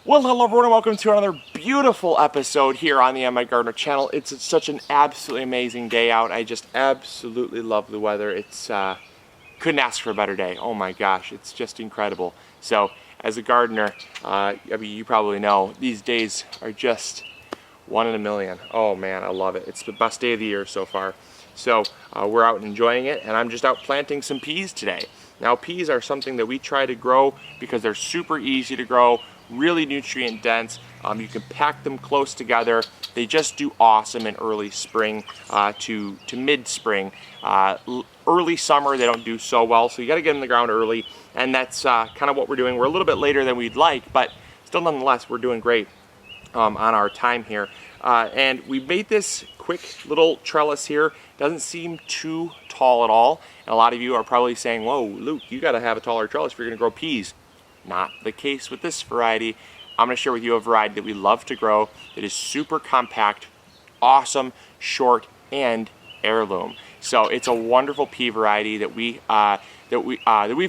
Well, hello everyone and welcome to another beautiful episode here on the MIgardener channel. It's such an absolutely amazing day out. I just absolutely love the weather. It's couldn't ask for a better day. Oh my gosh, it's just incredible. So, as a gardener, I mean, you probably know, these days are just one in a million. Oh man, I love it. It's the best day of the year so far. So, we're out enjoying it, and I'm just out planting some peas today. Now, peas are something that we try to grow because they're super easy to grow, really nutrient dense. You can pack them close together. They just do awesome in early spring to mid-spring. Early summer they don't do so well, so you got to get in the ground early, and that's kind of what we're doing. We're a little bit later than we'd like, but still nonetheless we're doing great on our time here. And we made this quick little trellis here. Doesn't seem too tall at all, and a lot of you are probably saying, whoa, Luke, you got to have a taller trellis if you're going to grow peas. Not the case with this variety. I'm going to share with you a variety that we love to grow that is super compact, awesome, short, and heirloom. So it's a wonderful pea variety that we've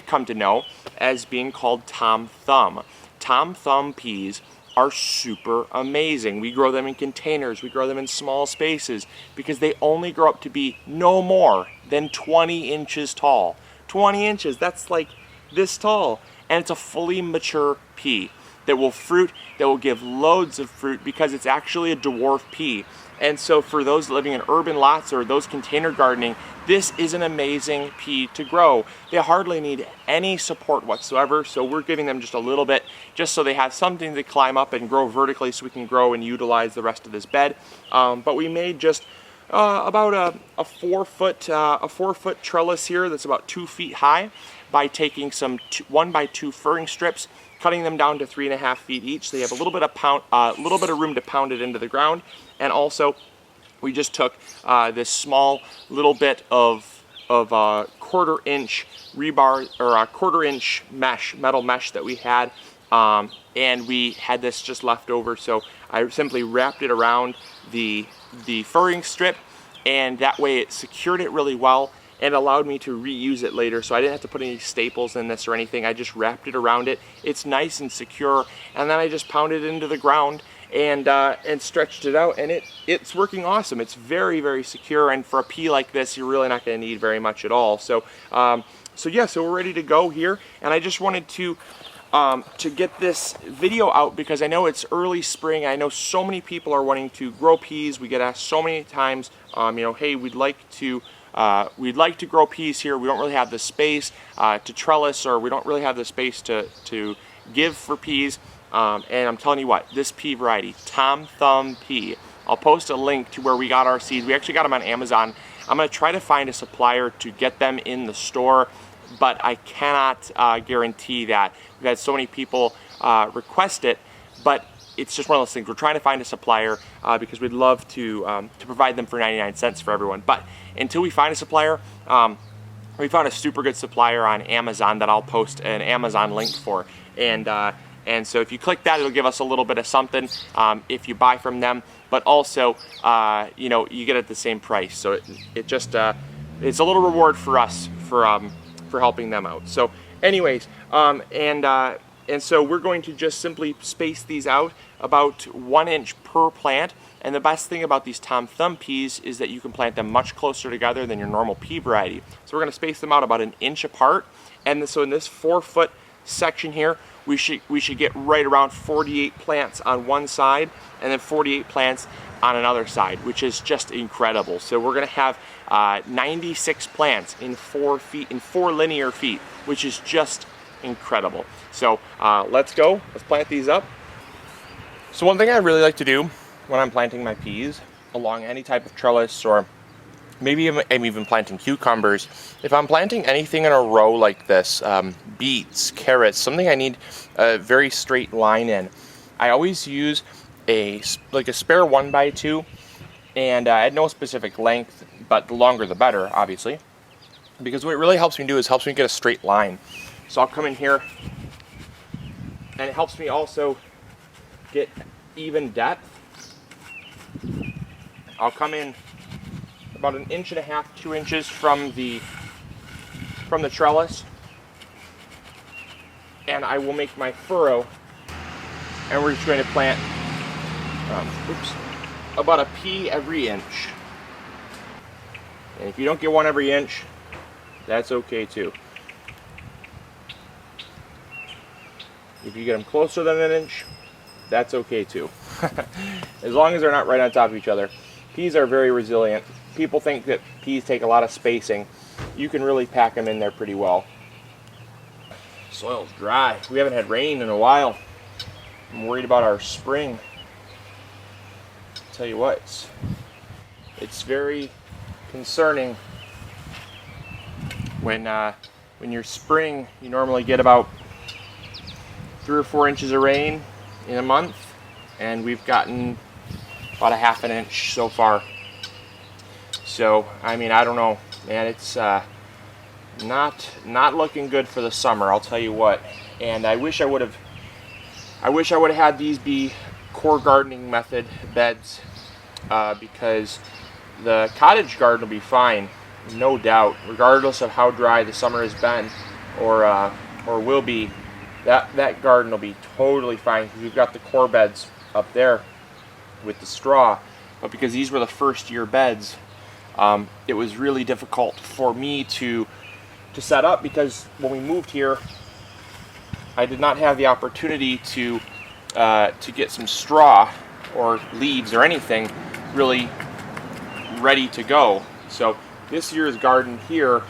come to know as being called Tom Thumb. Tom Thumb peas are super amazing. We grow them in containers, we grow them in small spaces because they only grow up to be no more than 20 inches tall. 20 inches, that's like this tall. And it's a fully mature pea that will fruit, that will give loads of fruit because it's actually a dwarf pea. And so for those living in urban lots or those container gardening, this is an amazing pea to grow. They hardly need any support whatsoever, so we're giving them just a little bit, just so they have something to climb up and grow vertically so we can grow and utilize the rest of this bed. But we made just about a 4 foot trellis here that's about 2 feet high by taking some 1x2 furring strips, cutting them down to 3.5 feet each. So you have a little bit of room to pound it into the ground. And also, we just took this small little bit of 1/4 inch rebar, or a 1/4 inch mesh, metal mesh that we had, and we had this just left over. So I simply wrapped it around the furring strip, and that way it secured it really well and allowed me to reuse it later. So I didn't have to put any staples in this or anything. I just wrapped it around it. It's nice and secure, and then I just pounded it into the ground and stretched it out, and it's working awesome. It's very, very secure, and for a pea like this, you're really not going to need very much at all. So so we're ready to go here, and I just wanted to get this video out because I know it's early spring. I know so many people are wanting to grow peas. We get asked so many times, hey, we'd like to grow peas here. We don't really have the space to trellis, or we don't really have the space to give for peas. And I'm telling you what, this pea variety, Tom Thumb pea, I'll post a link to where we got our seeds. We actually got them on Amazon. I'm going to try to find a supplier to get them in the store, but I cannot guarantee that. We've had so many people request it, but it's just one of those things. We're trying to find a supplier because we'd love to provide them for 99 cents for everyone. But until we find a supplier, we found a super good supplier on Amazon that I'll post an Amazon link for. And so if you click that, it'll give us a little bit of something if you buy from them. But also, you get it at the same price. So it's a little reward for us for helping them out. So anyways, and so we're going to just simply space these out about 1 inch per plant. And the best thing about these Tom Thumb peas is that you can plant them much closer together than your normal pea variety. So we're going to space them out about 1 inch apart. And so in this 4 foot section here, we should get right around 48 plants on one side and then 48 plants on another side, which is just incredible. So we're going to have 96 plants in 4 linear feet, which is just incredible. So let's go. Let's plant these up. So one thing I really like to do when I'm planting my peas along any type of trellis, or maybe I'm even planting cucumbers, if I'm planting anything in a row like this, beets, carrots, something I need a very straight line in, I always use a spare 1x2, and at no specific length, but the longer the better, obviously, because what it really helps me do is helps me get a straight line. So I'll come in here, and it helps me also get even depth. I'll come in about 1.5 inches, 2 inches from the trellis, and I will make my furrow and we're just going to plant about a pea every inch. And if you don't get one every inch, that's okay too. If you get them closer than an inch, that's okay too. As long as they're not right on top of each other. Peas are very resilient. People think that peas take a lot of spacing. You can really pack them in there pretty well. Soil's dry. We haven't had rain in a while. I'm worried about our spring. I'll tell you what, it's very concerning when your spring, you normally get about 3 or 4 inches of rain in a month, and we've gotten about a ½ an inch so far. So I mean, I don't know, man, it's not looking good for the summer, I'll tell you what. And I wish I would have had these be core gardening method beds, because the cottage garden will be fine, no doubt, regardless of how dry the summer has been or will be. That garden will be totally fine because we've got the core beds up there with the straw. But because these were the first year beds, it was really difficult for me to set up, because when we moved here, I did not have the opportunity to get some straw or leaves or anything really ready to go. So this year's garden here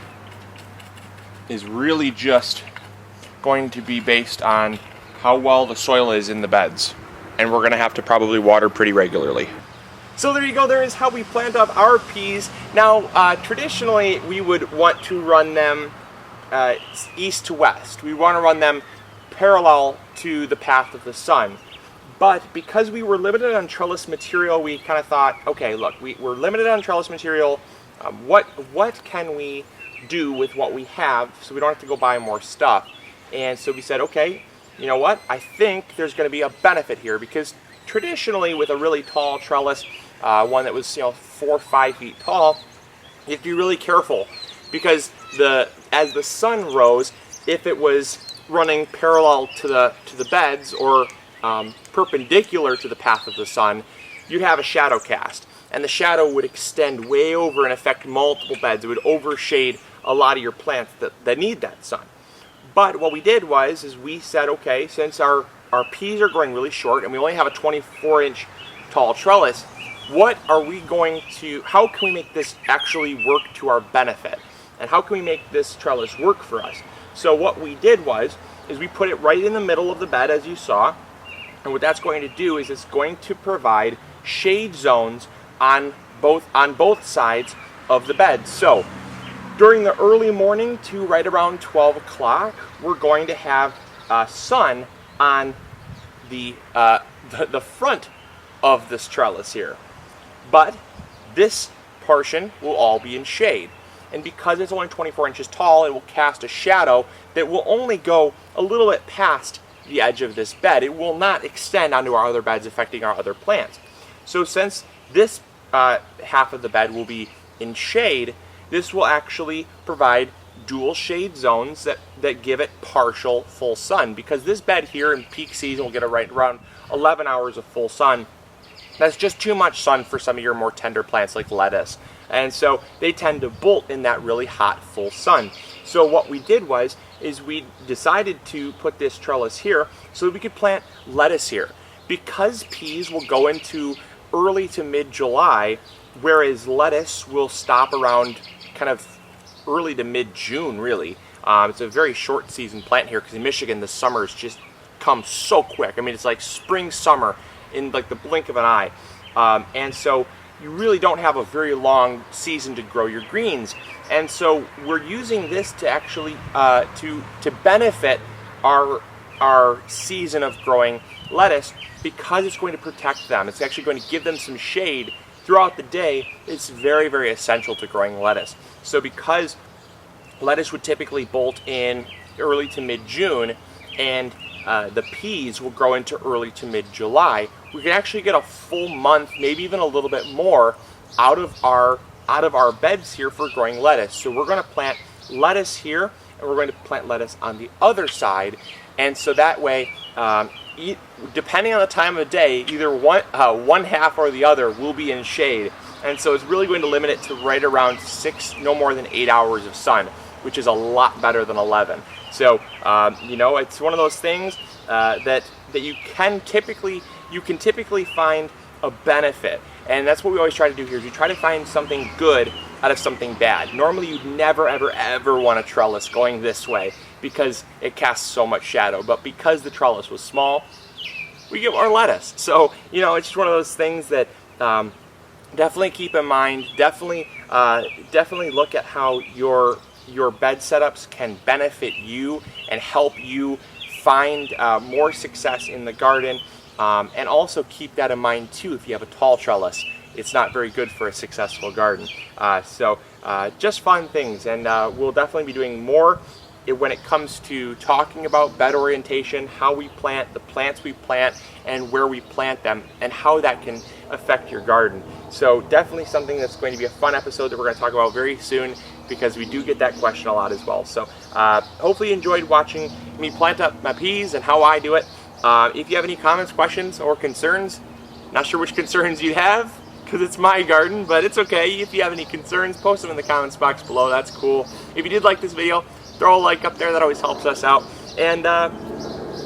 is really just going to be based on how well the soil is in the beds, and we're going to have to probably water pretty regularly. So there you go, there is how we plant up our peas. Now traditionally we would want to run them east to west. We want to run them parallel to the path of the sun. But because we were limited on trellis material, we kind of thought, okay, look, we're limited on trellis material. What can we do with what we have so we don't have to go buy more stuff? And so we said, okay, you know what? I think there's going to be a benefit here, because traditionally with a really tall trellis, one that was 4 or 5 feet tall, you have to be really careful, because as the sun rose, if it was running parallel to the beds or perpendicular to the path of the sun, you'd have a shadow cast, and the shadow would extend way over and affect multiple beds. It would overshade a lot of your plants that need that sun. But what we did is we said, okay, since our peas are growing really short and we only have a 24-inch tall trellis, how can we make this actually work to our benefit? And how can we make this trellis work for us? So what we did is we put it right in the middle of the bed, as you saw. And what that's going to do is it's going to provide shade zones on both sides of the bed. So during the early morning to right around 12 o'clock, we're going to have sun on the front of this trellis here. But this portion will all be in shade. And because it's only 24 inches tall, it will cast a shadow that will only go a little bit past the edge of this bed. It will not extend onto our other beds, affecting our other plants. So since this half of the bed will be in shade, this will actually provide dual shade zones that give it partial full sun. Because this bed here in peak season will get right around 11 hours of full sun. That's just too much sun for some of your more tender plants like lettuce. And so they tend to bolt in that really hot full sun. So what we did is we decided to put this trellis here so that we could plant lettuce here. Because peas will go into early to mid-July, whereas lettuce will stop around kind of early to mid-June, really. It's a very short season plant here, because in Michigan the summers just come so quick. I mean, it's like spring, summer in like the blink of an eye. And so you really don't have a very long season to grow your greens. And so we're using this to actually to benefit our season of growing lettuce, because it's going to protect them. It's actually going to give them some shade throughout the day. It's very, very essential to growing lettuce. So because lettuce would typically bolt in early to mid-June, and the peas will grow into early to mid-July, we can actually get a full month, maybe even a little bit more, out of our beds here for growing lettuce. So we're going to plant lettuce here, and we're going to plant lettuce on the other side. And so that way, depending on the time of day, either one half or the other will be in shade. And so it's really going to limit it to right around 6, no more than 8 hours of sun, which is a lot better than 11. So, you know, it's one of those things that you can typically find a benefit. And that's what we always try to do here, is we try to find something good out of something bad. Normally you'd never, ever, ever want a trellis going this way because it casts so much shadow. But because the trellis was small, we get more lettuce. So, you know, it's just one of those things that definitely keep in mind. Definitely look at how your bed setups can benefit you and help you find more success in the garden. And also keep that in mind too, if you have a tall trellis, it's not very good for a successful garden. So just fun things, and we'll definitely be doing more when it comes to talking about bed orientation, how we plant, the plants we plant, and where we plant them, and how that can affect your garden. So definitely something that's going to be a fun episode that we're going to talk about very soon, because we do get that question a lot as well. So hopefully you enjoyed watching me plant up my peas and how I do it. If you have any comments, questions, or concerns, not sure which concerns you have, because it's my garden, but it's okay. If you have any concerns, post them in the comments box below. That's cool. If you did like this video, throw a like up there. That always helps us out. And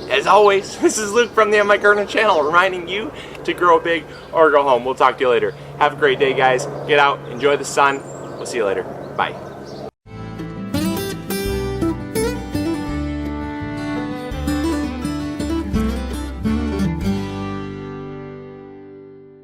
as always, this is Luke from the MIgardener channel, reminding you to grow big or go home. We'll talk to you later. Have a great day, guys. Get out, enjoy the sun. We'll see you later. Bye.